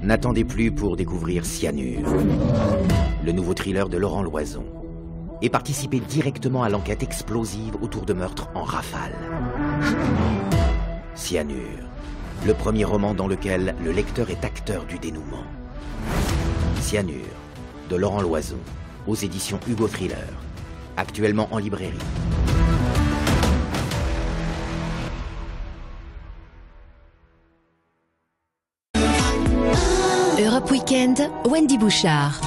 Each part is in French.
N'attendez plus pour découvrir Cyanure, le nouveau thriller de Laurent Loison, et participez directement à l'enquête explosive autour de meurtres en rafale. Cyanure, le premier roman dans lequel le lecteur est acteur du dénouement. Cyanure, de Laurent Loison, aux éditions Hugo Thriller, actuellement en librairie. Europe Weekend, Wendy Bouchard.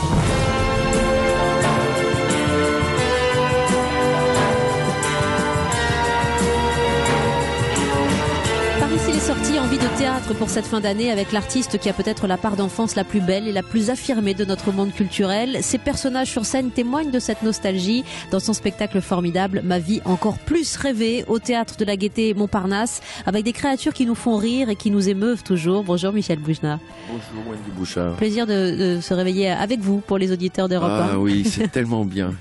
Il est sorti envie de théâtre pour cette fin d'année avec l'artiste qui a peut-être la part d'enfance la plus belle et la plus affirmée de notre monde culturel. Ses personnages sur scène témoignent de cette nostalgie. Dans son spectacle formidable, Ma vie encore plus rêvée, au théâtre de la Gaîté Montparnasse, avec des créatures qui nous font rire et qui nous émeuvent toujours. Bonjour Michel Boujna. Bonjour Wendy Bouchard. Plaisir de se réveiller avec vous pour les auditeurs d'Europe 1. Ah oui, c'est tellement bien.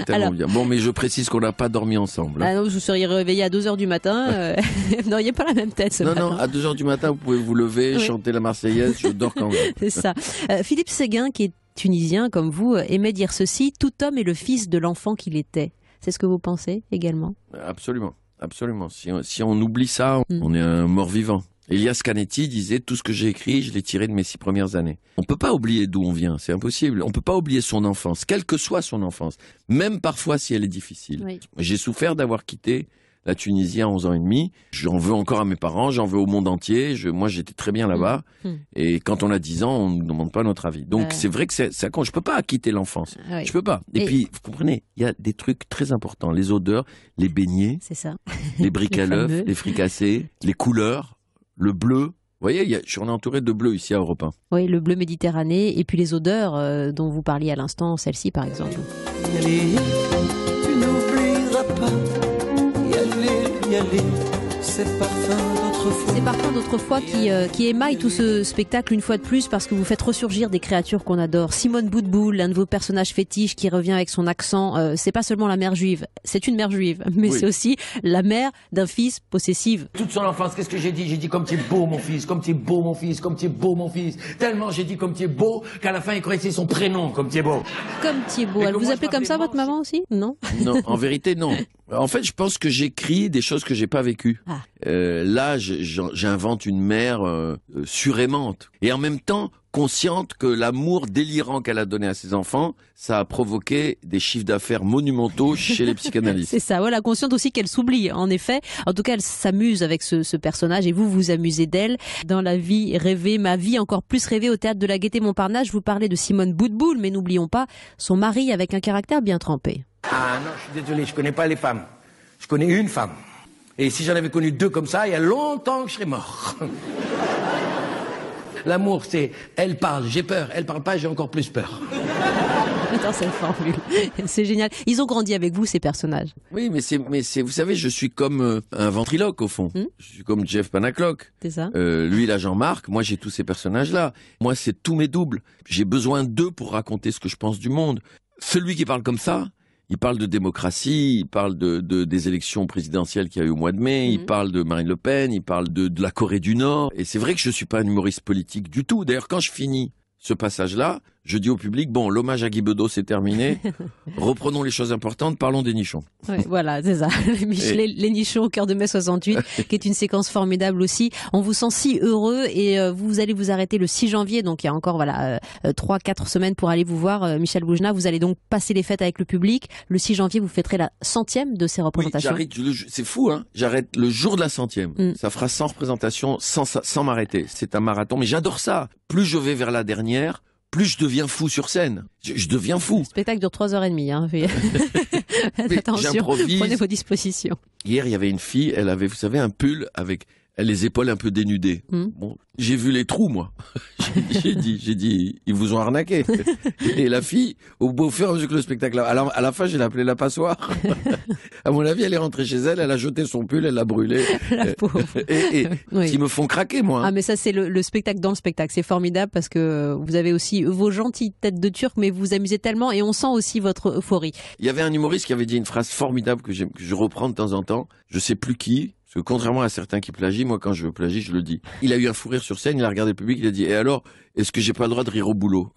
Tellement bien. Bon, mais je précise qu'on n'a pas dormi ensemble. Ah non, vous seriez réveillé à 2h du matin. Vous n'auriez pas la même tête ce matin. Non, à 2h du matin, vous pouvez vous lever, chanter la Marseillaise, je dors quand même. C'est ça. Philippe Séguin, qui est tunisien comme vous, aimait dire ceci: tout homme est le fils de l'enfant qu'il était. C'est ce que vous pensez également? Absolument, absolument. Si on oublie ça, on est un mort-vivant. Elias Canetti disait: tout ce que j'ai écrit, je l'ai tiré de mes 6 premières années. On peut pas oublier d'où on vient, c'est impossible. On peut pas oublier son enfance, quelle que soit son enfance, même parfois si elle est difficile. Oui. J'ai souffert d'avoir quitté la Tunisie à 11 ans et demi. J'en veux encore à mes parents, j'en veux au monde entier. Moi, j'étais très bien là-bas. Et quand on a 10 ans, on ne nous demande pas notre avis. Donc, c'est vrai que ça compte. Je peux pas quitter l'enfance. Oui. Je peux pas. Et puis, vous comprenez, il y a des trucs très importants. Les odeurs, les beignets. C'est ça. Les briques à l'œuf, les fricassés, les couleurs, le bleu. Vous voyez, on est entouré de bleu ici à Europe 1. Oui, le bleu méditerranéen. Et puis les odeurs dont vous parliez à l'instant, celle-ci par exemple. Tu n'oublieras pas. Y aller, ces parfums d'autrefois qui émaillent tout ce spectacle une fois de plus, parce que vous faites ressurgir des créatures qu'on adore. Simone Boutboul, l'un de vos personnages fétiches qui revient avec son accent. C'est pas seulement la mère juive, c'est une mère juive, mais c'est aussi la mère d'un fils possessive. Toute son enfance, qu'est-ce que j'ai dit? J'ai dit: comme tu es beau mon fils, comme tu es beau mon fils, comme tu es beau mon fils. Tellement j'ai dit comme tu es beau qu'à la fin il croyait que c'est son prénom, comme tu es beau. Comme tu es beau. Elle vous appelait comme ça votre maman aussi? Non. Non, en vérité non. En fait, je pense que j'écris des choses que j'ai pas vécues. Là, j'invente une mère surémante et en même temps consciente que l'amour délirant qu'elle a donné à ses enfants, ça a provoqué des chiffres d'affaires monumentaux chez les psychanalystes. C'est ça, voilà, consciente aussi qu'elle s'oublie, en effet. En tout cas, elle s'amuse avec ce personnage et vous vous amusez d'elle. Dans La vie rêvée, Ma vie encore plus rêvée, au théâtre de la Gaîté Montparnasse, je vous parlais de Simone Boutboul, mais n'oublions pas son mari avec un caractère bien trempé. Ah non, je suis désolé, je connais pas les femmes. Je connais une femme. Et si j'en avais connu 2 comme ça, il y a longtemps que je serais mort. L'amour, c'est elle parle, j'ai peur. Elle parle pas, j'ai encore plus peur. Attends, c'est une formule. C'est génial. Ils ont grandi avec vous, ces personnages. Oui, mais vous savez, je suis comme un ventriloque au fond. Je suis comme Jeff Panaclock. C'est ça. Lui, il a Jean-Marc. Moi, j'ai tous ces personnages-là. Moi, c'est tous mes doubles. J'ai besoin d'eux pour raconter ce que je pense du monde. Celui qui parle comme ça, il parle de démocratie, il parle des élections présidentielles qu'il y a eu au mois de mai, il parle de Marine Le Pen, il parle de la Corée du Nord. Et c'est vrai que je suis pas un humoriste politique du tout. D'ailleurs, quand je finis ce passage-là, je dis au public: bon, l'hommage à Guy Bedos c'est terminé, reprenons les choses importantes, parlons des nichons. Oui, voilà, c'est ça, les nichons au cœur de mai 68, qui est une séquence formidable aussi. On vous sent si heureux et vous allez vous arrêter le 6 janvier, donc il y a encore 3-4 semaines pour aller vous voir, Michel Boujna. Vous allez donc passer les fêtes avec le public. Le 6 janvier, vous fêterez la 100e de ces représentations. Oui, c'est fou, hein. J'arrête le jour de la 100e. Ça fera 100 représentations sans m'arrêter. C'est un marathon, mais j'adore ça. Plus je vais vers la dernière, plus je deviens fou sur scène. Je deviens fou. Le spectacle dure 3h30. Hein. Attention, prenez vos dispositions. Hier, il y avait une fille, elle avait, vous savez, un pull avec les épaules un peu dénudées. Bon, j'ai vu les trous, moi. j'ai dit, ils vous ont arnaqué. Et la fille, au fur et à mesure que le spectacle, à la fin, j'ai appelé la passoire. À mon avis, elle est rentrée chez elle, elle a jeté son pull, elle l'a brûlé. La pauvre. Et oui. Qui me font craquer, moi. Ah, mais ça, c'est le spectacle dans le spectacle. C'est formidable parce que vous avez aussi vos gentilles têtes de Turc, mais vous vous amusez tellement et on sent aussi votre euphorie. Il y avait un humoriste qui avait dit une phrase formidable que je reprends de temps en temps. Je sais plus qui, Parce que contrairement à certains qui plagient, moi quand je plagie, je le dis. Il a eu un fou rire sur scène, il a regardé le public, il a dit « Et alors, est-ce que j'ai pas le droit de rire au boulot ?»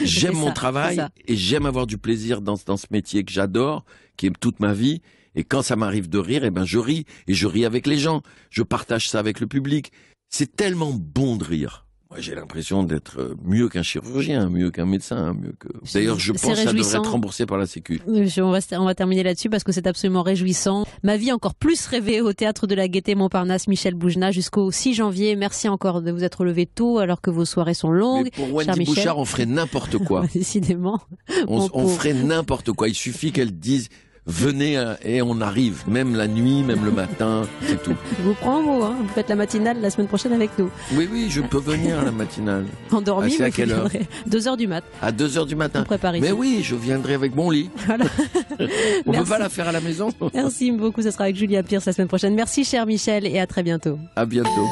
J'aime mon travail et j'aime avoir du plaisir dans ce métier que j'adore, qui est toute ma vie. Et quand ça m'arrive de rire, je ris. Et je ris avec les gens. Je partage ça avec le public. C'est tellement bon de rire. Moi, j'ai l'impression d'être mieux qu'un chirurgien, mieux qu'un médecin, mieux que... D'ailleurs, je pense que ça devrait être remboursé par la Sécu. On va terminer là-dessus parce que c'est absolument réjouissant. Ma vie encore plus rêvée au Théâtre de la Gaîté Montparnasse, Michel Boujna, jusqu'au 6 janvier. Merci encore de vous être levé tôt alors que vos soirées sont longues. Mais pour Wendy Bouchard, on ferait n'importe quoi. Décidément. On ferait n'importe quoi. Il suffit qu'elle dise... Venez et on arrive, même la nuit, même le matin, c'est tout. Je vous prends en mot, hein. Vous faites la matinale la semaine prochaine avec nous. Oui, je peux venir à la matinale. Endormi, c'est à quelle heure? 2h du mat. À 2h du matin. On prépare ici. Mais oui, je viendrai avec mon lit. Voilà. On peut pas la faire à la maison. Merci beaucoup, ce sera avec Julia Pierce la semaine prochaine. Merci cher Michel et à très bientôt. À bientôt.